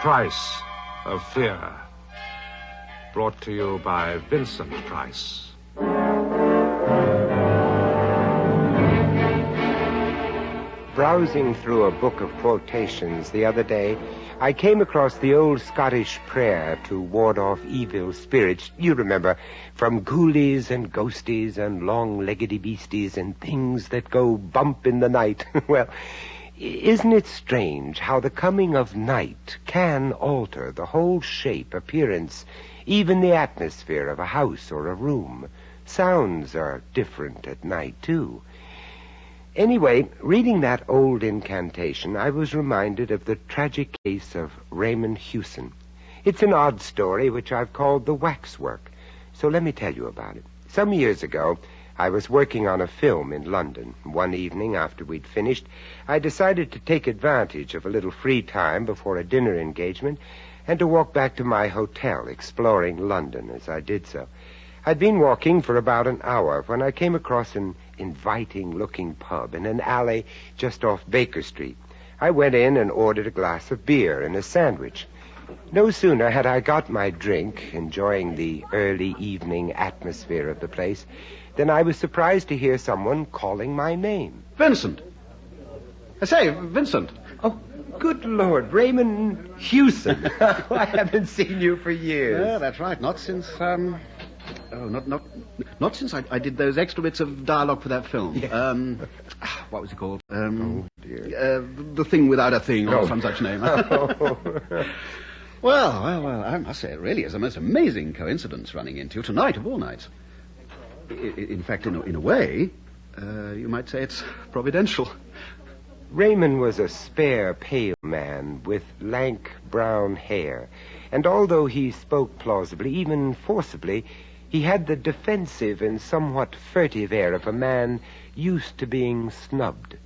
Price of Fear. Brought to you by Vincent Price. Browsing through a book of quotations the other day, I came across the old Scottish prayer to ward off evil spirits. You remember, from ghoulies and ghosties and long-leggedy beasties and things that go bump in the night. Well, isn't it strange how the coming of night can alter the whole shape, appearance, even the atmosphere of a house or a room? Sounds are different at night, too. Anyway, reading that old incantation, I was reminded of the tragic case of Raymond Hewson. It's an odd story which I've called the waxwork, so let me tell you about it. Some years ago, I was working on a film in London. One evening, after we'd finished, I decided to take advantage of a little free time before a dinner engagement and to walk back to my hotel, exploring London as I did so. I'd been walking for about an hour when I came across an inviting-looking pub in an alley just off Baker Street. I went in and ordered a glass of beer and a sandwich. No sooner had I got my drink, enjoying the early evening atmosphere of the place, than I was surprised to hear someone calling my name. Vincent! I say, Vincent! Oh, good Lord, Raymond Hewson. I haven't seen you for years. Yeah, that's right. Not since, not since I did those extra bits of dialogue for that film. Yeah. What was it called? Oh, dear. The Thing Without a Thing, or Oh. some such name. Oh. Well, I must say, it really is a most amazing coincidence running into you tonight of all nights. In fact, in a way, you might say it's providential. Raymond was a spare, pale man with lank brown hair, and although he spoke plausibly, even forcibly, he had the defensive and somewhat furtive air of a man used to being snubbed.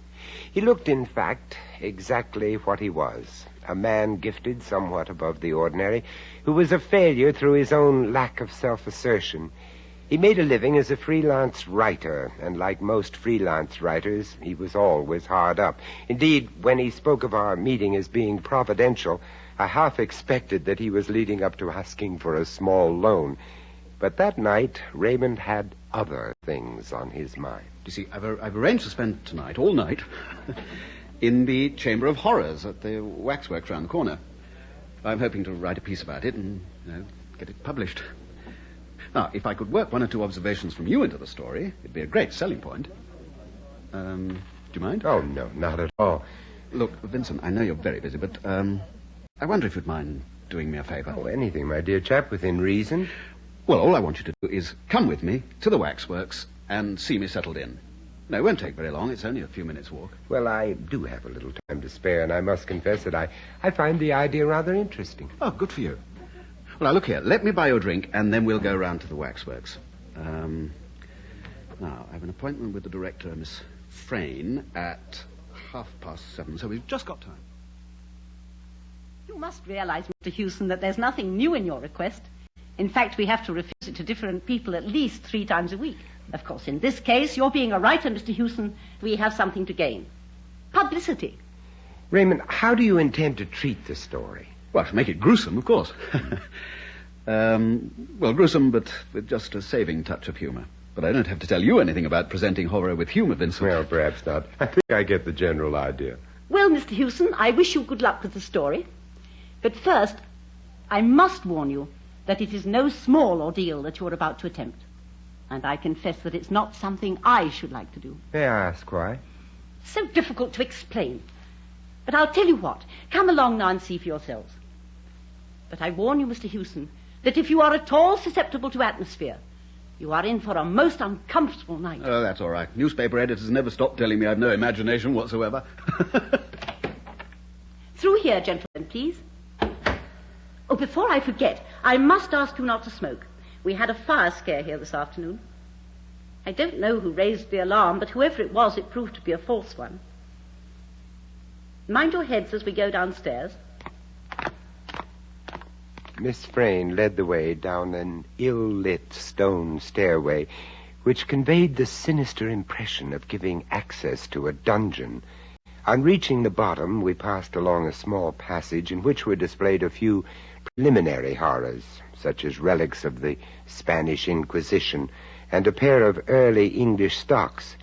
He looked, in fact, exactly what he was, a man gifted somewhat above the ordinary, who was a failure through his own lack of self-assertion. He made a living as a freelance writer, and like most freelance writers, he was always hard up. Indeed, when he spoke of our meeting as being providential, I half expected that he was leading up to asking for a small loan. But that night, Raymond had other things on his mind. You see, I've arranged to spend tonight, all night, in the Chamber of Horrors at the waxworks round the corner. I'm hoping to write a piece about it and, get it published. Now, if I could work one or two observations from you into the story, it'd be a great selling point. Do you mind? Oh, no, not at all. Look, Vincent, I know you're very busy, but I wonder if you'd mind doing me a favor. Oh, anything, my dear chap, within reason. Well, all I want you to do is come with me to the waxworks and see me settled in. No, it won't take very long. It's only a few minutes' walk. Well, I do have a little time to spare, and I must confess that I find the idea rather interesting. Oh, good for you. Well, now, look here. Let me buy you a drink, and then we'll go round to the waxworks. Now, I have an appointment with the director, Miss Frayne, at 7:30, so we've just got time. You must realize, Mr. Hewson, that there's nothing new in your request. In fact, we have to refuse it to different people at least 3 times a week. Of course, in this case, you're being a writer, Mr. Hewson, we have something to gain. Publicity. Raymond, how do you intend to treat the story? Well, to make it gruesome, of course. Well, gruesome, but with just a saving touch of humor. But I don't have to tell you anything about presenting horror with humor, Vincent. Well, perhaps not. I think I get the general idea. Well, Mr. Hewson, I wish you good luck with the story. But first, I must warn you that it is no small ordeal that you're about to attempt. And I confess that it's not something I should like to do. May I ask why? So difficult to explain. But I'll tell you what. Come along now and see for yourselves. But I warn you, Mr. Hewson, that if you are at all susceptible to atmosphere, you are in for a most uncomfortable night. Oh, that's all right. Newspaper editors never stop telling me I've no imagination whatsoever. Through here, gentlemen, please. Oh, before I forget, I must ask you not to smoke. We had a fire scare here this afternoon. I don't know who raised the alarm, but whoever it was, it proved to be a false one. Mind your heads as we go downstairs. Miss Frayne led the way down an ill-lit stone stairway, which conveyed the sinister impression of giving access to a dungeon. On reaching the bottom, we passed along a small passage in which were displayed a few preliminary horrors, such as relics of the Spanish Inquisition and a pair of early English stocks.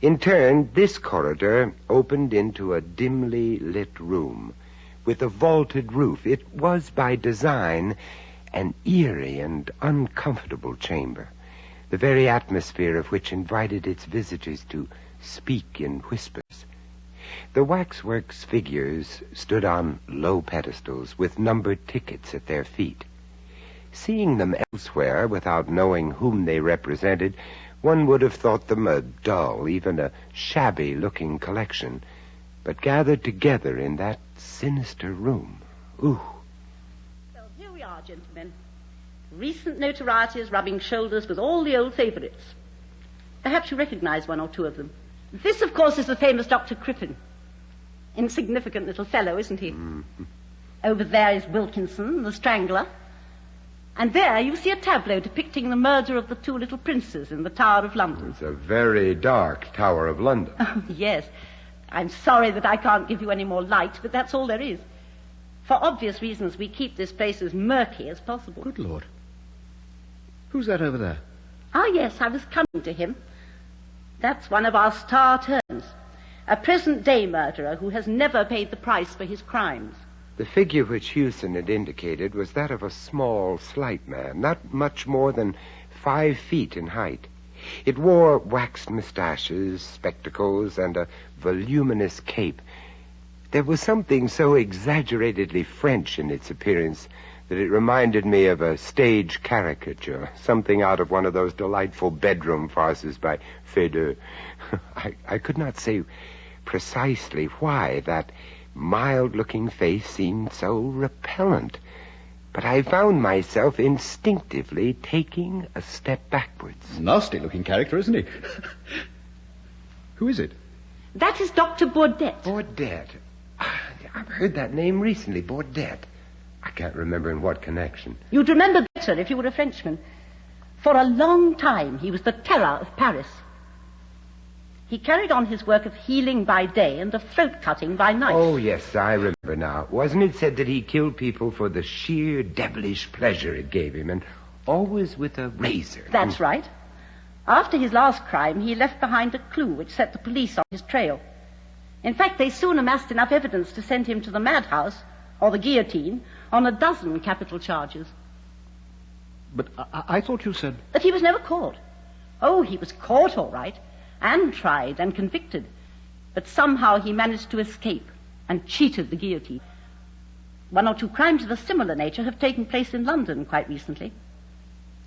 In turn, this corridor opened into a dimly lit room with a vaulted roof. It was, by design, an eerie and uncomfortable chamber, the very atmosphere of which invited its visitors to speak in whispers. The waxworks figures stood on low pedestals with numbered tickets at their feet. Seeing them elsewhere without knowing whom they represented, one would have thought them a dull, even a shabby-looking collection. But gathered together in that sinister room, ooh. Well, here we are, gentlemen. Recent notorieties rubbing shoulders with all the old favourites. Perhaps you recognize one or two of them. This, of course, is the famous Dr. Crippen. Insignificant little fellow, isn't he? Mm-hmm. Over there is Wilkinson, the Strangler. And there you see a tableau depicting the murder of the two little princes in the Tower of London. It's a very dark Tower of London. Oh, yes. I'm sorry that I can't give you any more light, but that's all there is. For obvious reasons, we keep this place as murky as possible. Good Lord. Who's that over there? Ah, yes, I was coming to him. That's one of our star turns. A present-day murderer who has never paid the price for his crimes. The figure which Hewson had indicated was that of a small, slight man, not much more than 5 feet in height. It wore waxed mustaches, spectacles, and a voluminous cape. There was something so exaggeratedly French in its appearance that it reminded me of a stage caricature, something out of one of those delightful bedroom farces by Feydeau. I could not say precisely why that mild-looking face seemed so repellent, but I found myself instinctively taking a step backwards. Nasty-looking character, isn't he? Who is it? That is Dr. Baudet. Baudet. I've heard that name recently, Baudet. I can't remember in what connection. You'd remember better if you were a Frenchman. For a long time, he was the terror of Paris. He carried on his work of healing by day and of throat-cutting by night. Oh, yes, I remember now. Wasn't it said that he killed people for the sheer devilish pleasure it gave him, and always with a razor? That's right. After his last crime, he left behind a clue which set the police on his trail. In fact, they soon amassed enough evidence to send him to the madhouse, or the guillotine, on a dozen capital charges. But I thought you said... That he was never caught. Oh, he was caught, all right, and tried and convicted. But somehow he managed to escape and cheated the guillotine. 1 or 2 crimes of a similar nature have taken place in London quite recently.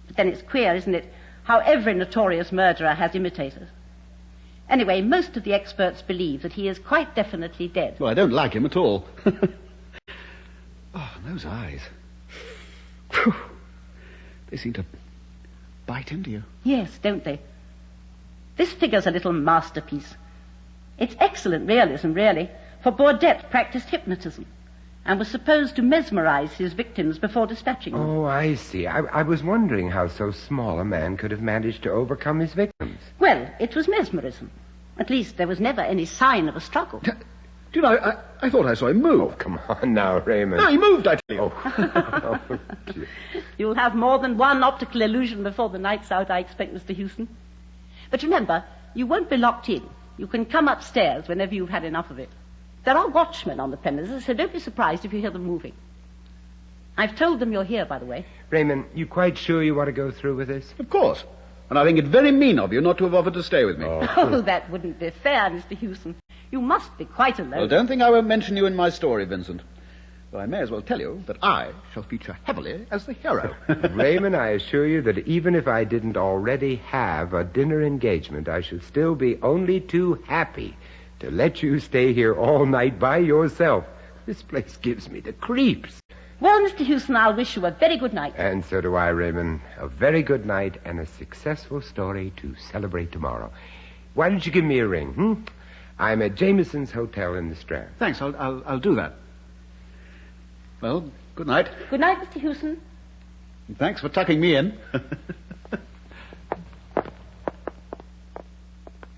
But then it's queer, isn't it, how every notorious murderer has imitators. Anyway, most of the experts believe that he is quite definitely dead. Well, I don't like him at all. Oh, those eyes. Whew. They seem to bite into you. Yes, don't they? This figure's a little masterpiece. It's excellent realism, really, for Baudet practiced hypnotism and was supposed to mesmerize his victims before dispatching them. Oh, I see. I was wondering how so small a man could have managed to overcome his victims. Well, it was mesmerism. At least there was never any sign of a struggle. Do you know, I thought I saw him move. Oh, come on now, Raymond. No, he moved, I tell you. Oh. You'll have more than one optical illusion before the night's out, I expect, Mr. Hewson. But remember, you won't be locked in. You can come upstairs whenever you've had enough of it. There are watchmen on the premises, so don't be surprised if you hear them moving. I've told them you're here, by the way. Raymond, you quite sure you want to go through with this? Of course. And I think it very mean of you not to have offered to stay with me. Oh, that wouldn't be fair, Mr. Hewson. You must be quite alone. Well, don't think I won't mention you in my story, Vincent. Though I may as well tell you that I shall feature heavily as the hero. Raymond, I assure you that even if I didn't already have a dinner engagement, I should still be only too happy to let you stay here all night by yourself. This place gives me the creeps. Well, Mr. Hewson, I'll wish you a very good night. And so do I, Raymond. A very good night and a successful story to celebrate tomorrow. Why don't you give me a ring, I'm at Jameson's Hotel in the Strand. Thanks, I'll do that. Well, good night. Good night, Mr. Hewson. And thanks for tucking me in.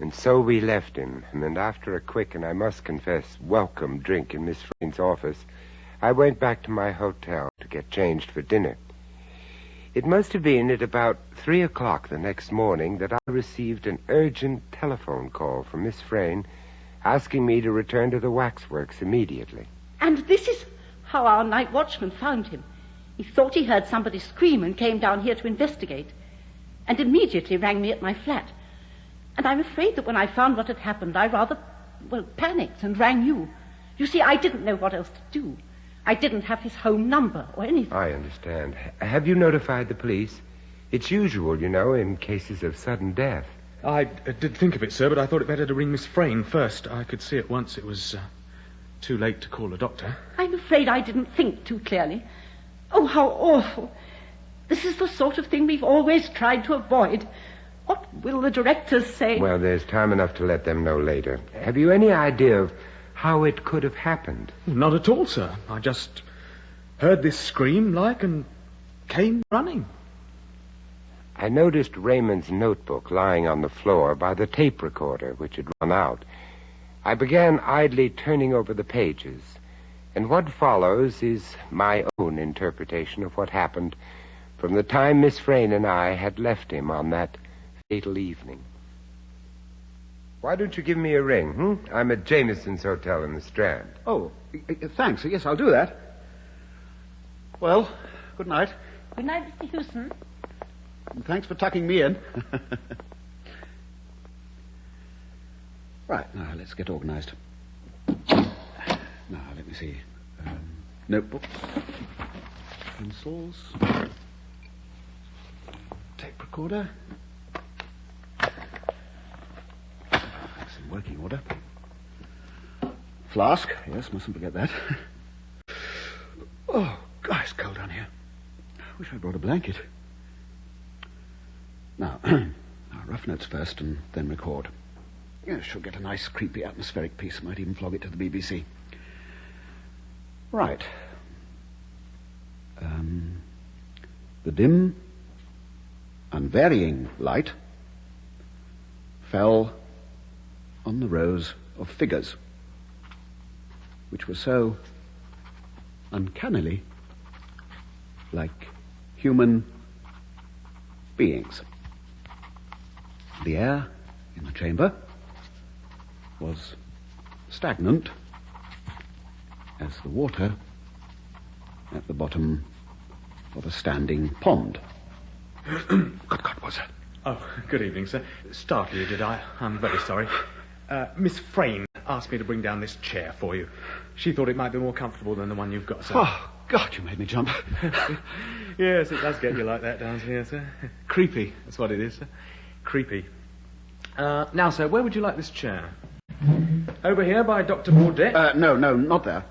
And so we left him, and after a quick and, I must confess, welcome drink in Miss Frayn's office, I went back to my hotel to get changed for dinner. It must have been at about 3 o'clock the next morning that I received an urgent telephone call from Miss Frayn asking me to return to the waxworks immediately. And this is how our night watchman found him. He thought he heard somebody scream and came down here to investigate, and immediately rang me at my flat. And I'm afraid that when I found what had happened, I rather, panicked and rang you. You see, I didn't know what else to do. I didn't have his home number or anything. I understand. Have you notified the police? It's usual, you know, in cases of sudden death. I did think of it, sir, but I thought it better to ring Miss Frayn first. I could see at once it was too late to call a doctor. I'm afraid I didn't think too clearly. Oh, how awful. This is the sort of thing we've always tried to avoid. What will the directors say? Well, there's time enough to let them know later. Have you any idea of how it could have happened? Not at all, sir. I just heard this scream, and came running. I noticed Raymond's notebook lying on the floor by the tape recorder, which had run out. I began idly turning over the pages, and what follows is my own interpretation of what happened from the time Miss Frayn and I had left him on that fatal evening. Why don't you give me a ring, I'm at Jameson's Hotel in the Strand. Oh, thanks. Yes, I'll do that. Well, good night. Good night, Mr. Houston. And thanks for tucking me in. Right, now let's get organized. Now, let me see. Notebooks, pencils, tape recorder. That's in working order. Flask, yes, mustn't forget that. Oh, God, it's cold down here. I wish I'd brought a blanket. Now, rough notes first and then record. Yes, she'll get a nice, creepy, atmospheric piece. Might even flog it to the BBC. Right. The dim, unvarying light fell on the rows of figures, which were so uncannily like human beings. The air in the chamber was stagnant as the water at the bottom of a standing pond. Good God, what's that? Oh, good evening, sir. Startled you, did I? I'm very sorry. Miss Frayn asked me to bring down this chair for you. She thought it might be more comfortable than the one you've got, sir. Oh, God, you made me jump. Yes, it does get you like that down here, sir. Creepy, that's what it is, sir. Creepy. Now, sir, where would you like this chair? Over here by Dr. Baudet? No, not there.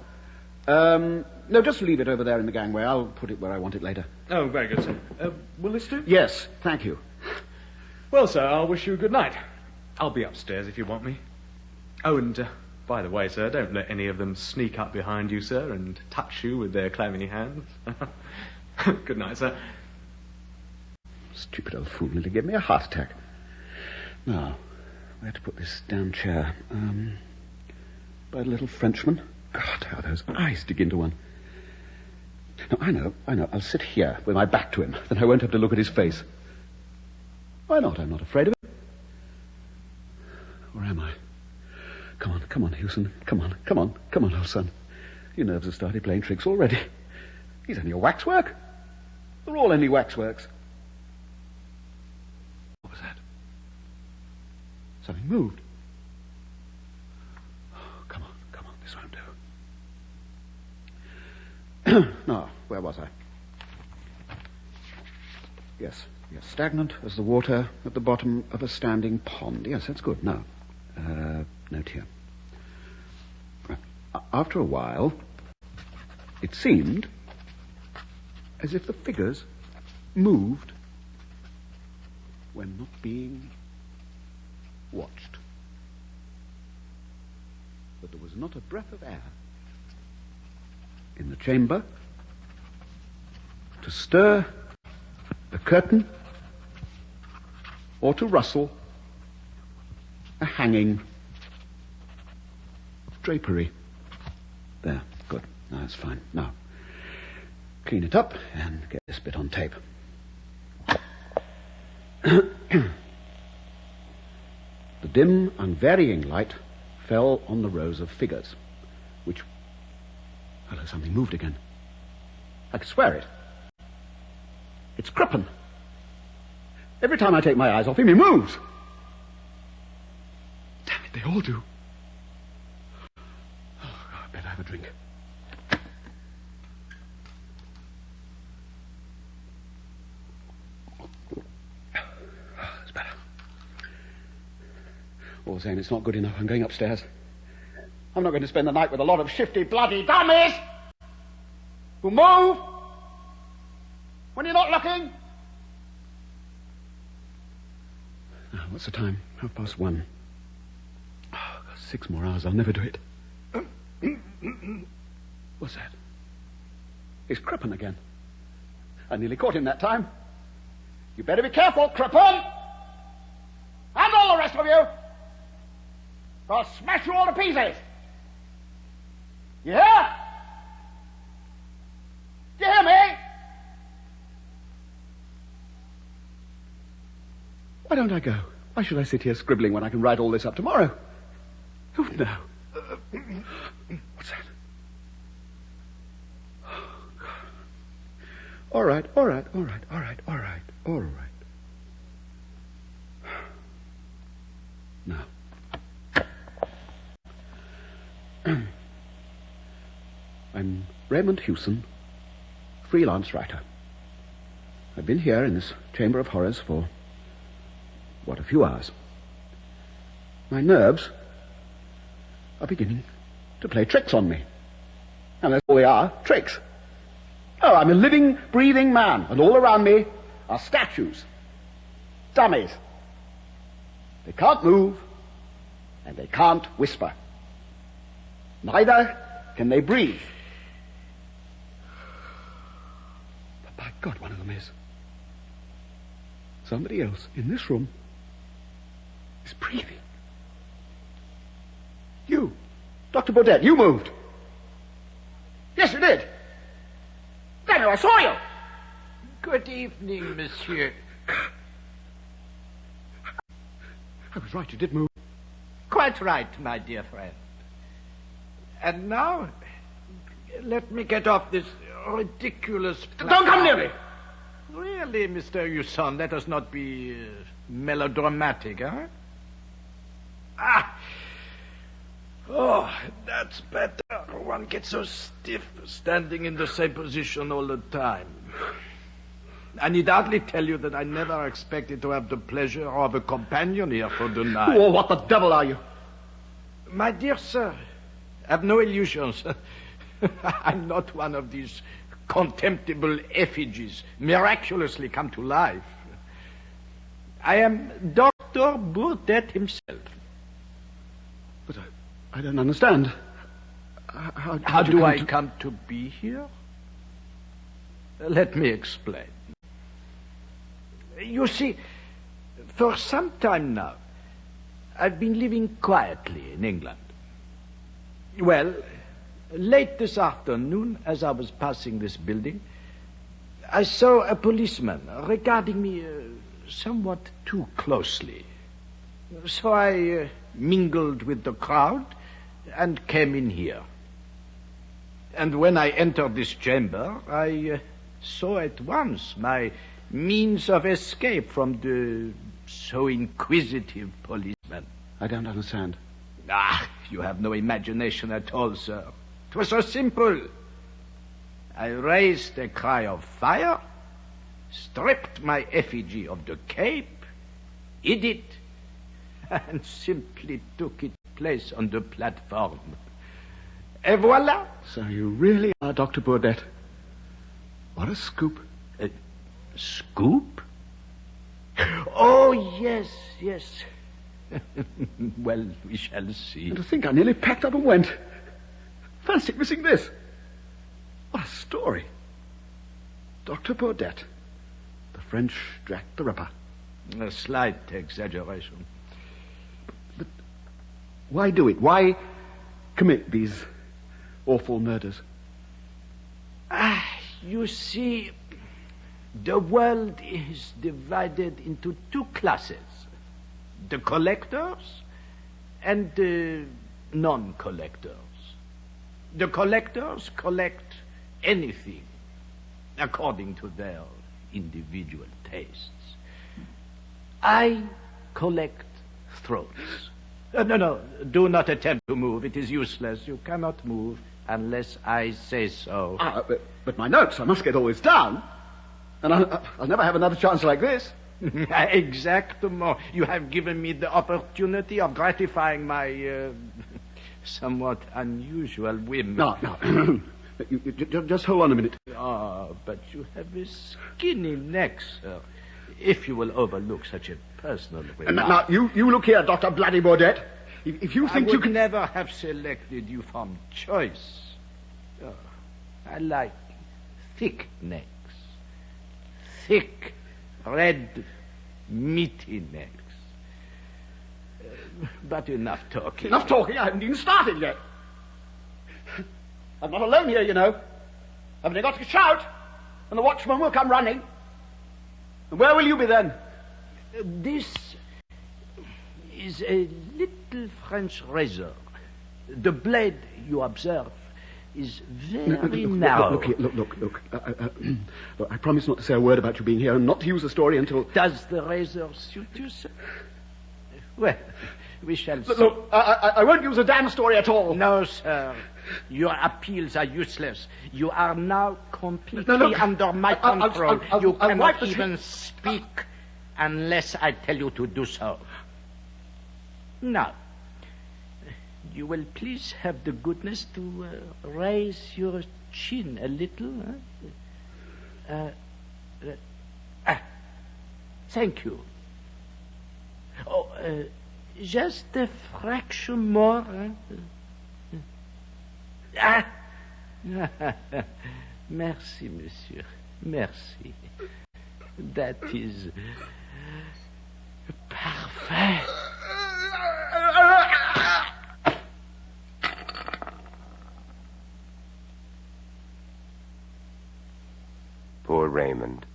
No, just leave it over there in the gangway. I'll put it where I want it later. Oh, very good, sir. Will this do? Yes, thank you. Well, sir, I'll wish you a good night. I'll be upstairs if you want me. Oh, and by the way, sir, don't let any of them sneak up behind you, sir, and touch you with their clammy hands. Good night, sir. Stupid old fool nearly gave me a heart attack. Now, where to put this damn chair? By the little Frenchman. God, how those eyes dig into one. No, I know. I'll sit here with my back to him. Then I won't have to look at his face. Why not? I'm not afraid of it. Or am I? Come on, Houston. Come on, old son. Your nerves have started playing tricks already. He's only a waxwork. They're all only waxworks. What was that? Something moved. Oh, come on. This won't do. Now, where was I? Yes, stagnant as the water at the bottom of a standing pond. Yes, that's good. Now, note here. After a while, it seemed as if the figures moved when not being watched. But there was not a breath of air in the chamber to stir the curtain or to rustle a hanging of drapery. There, good. Now that's fine. Now, clean it up and get this bit on tape. The dim, unvarying light fell on the rows of figures, which... Hello, something moved again. I could swear it. It's Crippen. Every time I take my eyes off him, he moves. Damn it, they all do. Oh, I better have a drink. That's better. All the same, it's not good enough. I'm going upstairs. I'm not going to spend the night with a lot of shifty, bloody dummies who move when you're not looking. Now, what's the time? 1:30. Oh, 6 more hours. I'll never do it. What's that? It's Crippen again. I nearly caught him that time. You better be careful, Crippen! And all the rest of you! Or I'll smash you all to pieces! You hear? Do you hear me? Why don't I go? Why should I sit here scribbling when I can write all this up tomorrow? Who would know? What's that? Oh, God. All right. Now. I'm Raymond Hewson, freelance writer. I've been here in this chamber of horrors for, a few hours. My nerves are beginning to play tricks on me. And that's all they are, tricks. Oh, I'm a living, breathing man, and all around me are statues, dummies. They can't move, and they can't whisper. Neither can they breathe. But by God, one of them is. Somebody else in this room is breathing. You, Dr. Baudet, you moved. Yes, you did. Daniel, I saw you. Good evening, monsieur. I was right, you did move. Quite right, my dear friend. And now, let me get off this ridiculous... Don't come near me! Really, Mr. Hewson, let us not be melodramatic, huh? Oh, that's better. One gets so stiff standing in the same position all the time. I need hardly tell you that I never expected to have the pleasure of a companion here for the night. Oh, what the devil are you? My dear sir, have no illusions. I'm not one of these contemptible effigies miraculously come to life. I am Dr. Baudet himself. But I don't understand. How do I come to be here? Let me explain. You see, for some time now, I've been living quietly in England. Well, late this afternoon, as I was passing this building, I saw a policeman regarding me somewhat too closely. So I mingled with the crowd and came in here. And when I entered this chamber, I saw at once my means of escape from the so inquisitive policeman. I don't understand. You have no imagination at all, sir. It was so simple. I raised a cry of fire, stripped my effigy of the cape, hid it, and simply took its place on the platform. Et voila. So you really are Dr. Baudet. What a scoop. Scoop? Oh, yes. Well, we shall see. And to think I nearly packed up and went. Fancy missing this. What a story. Dr. Baudet, the French Jack the Ripper. A slight exaggeration. But Why do it? Why commit these awful murders? You see, the world is divided into two classes. The collectors and the non-collectors. The collectors collect anything according to their individual tastes. I collect throats. No, do not attempt to move. It is useless. You cannot move unless I say so. But my notes, I must get all this down. And I'll never have another chance like this. Exactement. You have given me the opportunity of gratifying my somewhat unusual whim. No. You just hold on a minute. But you have a skinny neck, sir. If you will overlook such a personal remark. Now, you look here, Dr. Bloody Baudet. If you think I you would can... never have selected you from choice. I like thick necks. Thick, red, meaty necks. But enough talking. Enough talking? I haven't even started yet. I'm not alone here, you know. I've only got to shout, and the watchman will come running. And where will you be then? This is a little French razor. The blade, you observe, is very narrow. Look. Look, I promise not to say a word about you being here and not to use the story until... Does the razor suit you, sir? Well, we shall see. Look, I won't use a damn story at all. No, sir. Your appeals are useless. You are now completely under my control. You cannot even speak unless I tell you to do so. Now, you will please have the goodness to raise your chin a little. Thank you. Just a fraction more. Merci, monsieur. Merci. That is parfait. Poor Raymond.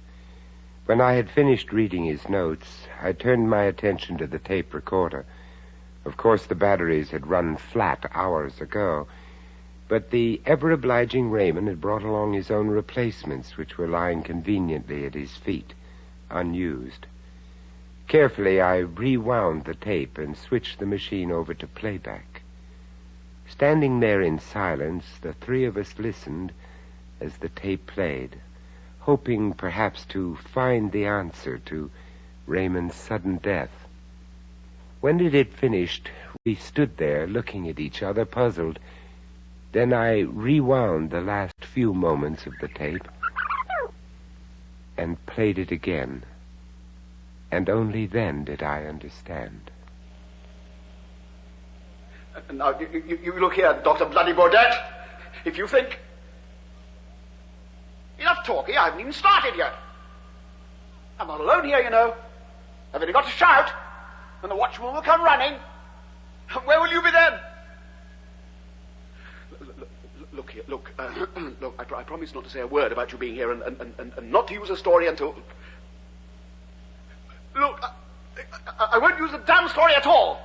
When I had finished reading his notes, I turned my attention to the tape recorder. Of course, the batteries had run flat hours ago, but the ever-obliging Raymond had brought along his own replacements, which were lying conveniently at his feet, unused. Carefully, I rewound the tape and switched the machine over to playback. Standing there in silence, the three of us listened as the tape played, hoping perhaps to find the answer to Raymond's sudden death. When it had finished, we stood there looking at each other, puzzled. Then I rewound the last few moments of the tape and played it again. And only then did I understand. Now, you look here, Dr. Bloody Baudet. If you think... Enough talking, I haven't even started yet. I'm not alone here, you know. I've only got to shout, and the watchman will come running. Where will you be then? Look here, look, I promise not to say a word about you being here and not to use a story until... Look, I won't use a damn story at all.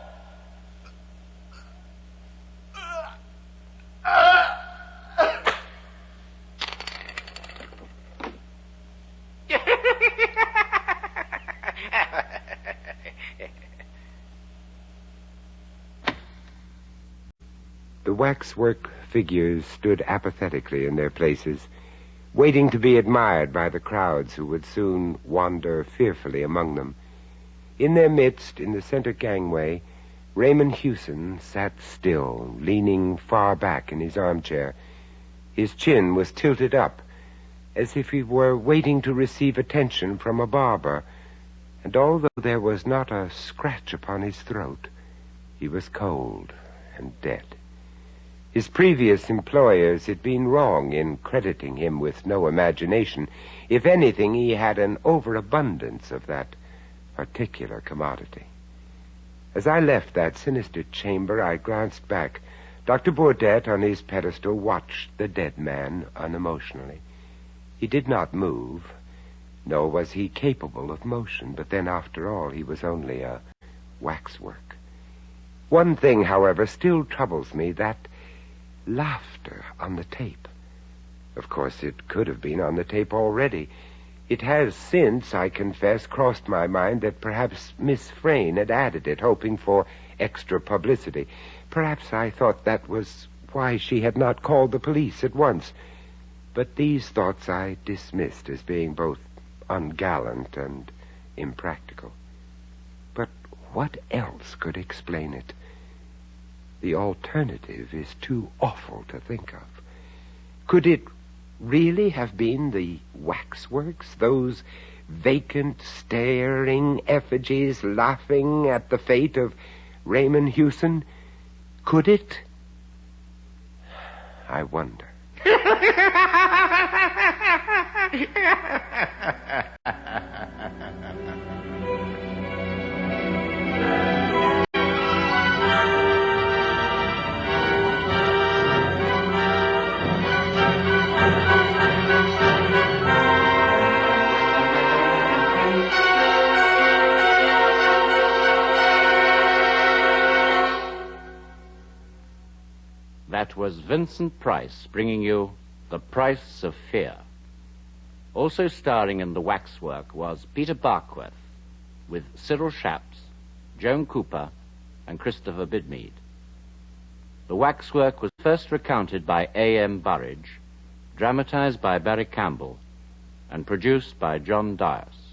The waxwork figures stood apathetically in their places, waiting to be admired by the crowds who would soon wander fearfully among them. In their midst, in the center gangway, Raymond Hewson sat still, leaning far back in his armchair. His chin was tilted up, as if he were waiting to receive attention from a barber, and although there was not a scratch upon his throat, he was cold and dead. His previous employers had been wrong in crediting him with no imagination. If anything, he had an overabundance of that particular commodity. As I left that sinister chamber, I glanced back. Dr. Bourdette on his pedestal watched the dead man unemotionally. He did not move, nor was he capable of motion, but then, after all, he was only a waxwork. One thing, however, still troubles me, that laughter on the tape. Of course, it could have been on the tape already. It has since, I confess, crossed my mind that perhaps Miss Frayne had added it, hoping for extra publicity. Perhaps I thought that was why she had not called the police at once. But these thoughts I dismissed as being both ungallant and impractical. But what else could explain it? The alternative is too awful to think of. Could it really have been the waxworks, those vacant, staring effigies laughing at the fate of Raymond Hewson? Could it? I wonder. That was Vincent Price bringing you The Price of Fear. Also starring in The Waxwork was Peter Barkworth, with Cyril Shapps, Joan Cooper, and Christopher Bidmead. The Waxwork was first recounted by A.M. Burridge, dramatized by Barry Campbell, and produced by John Dias.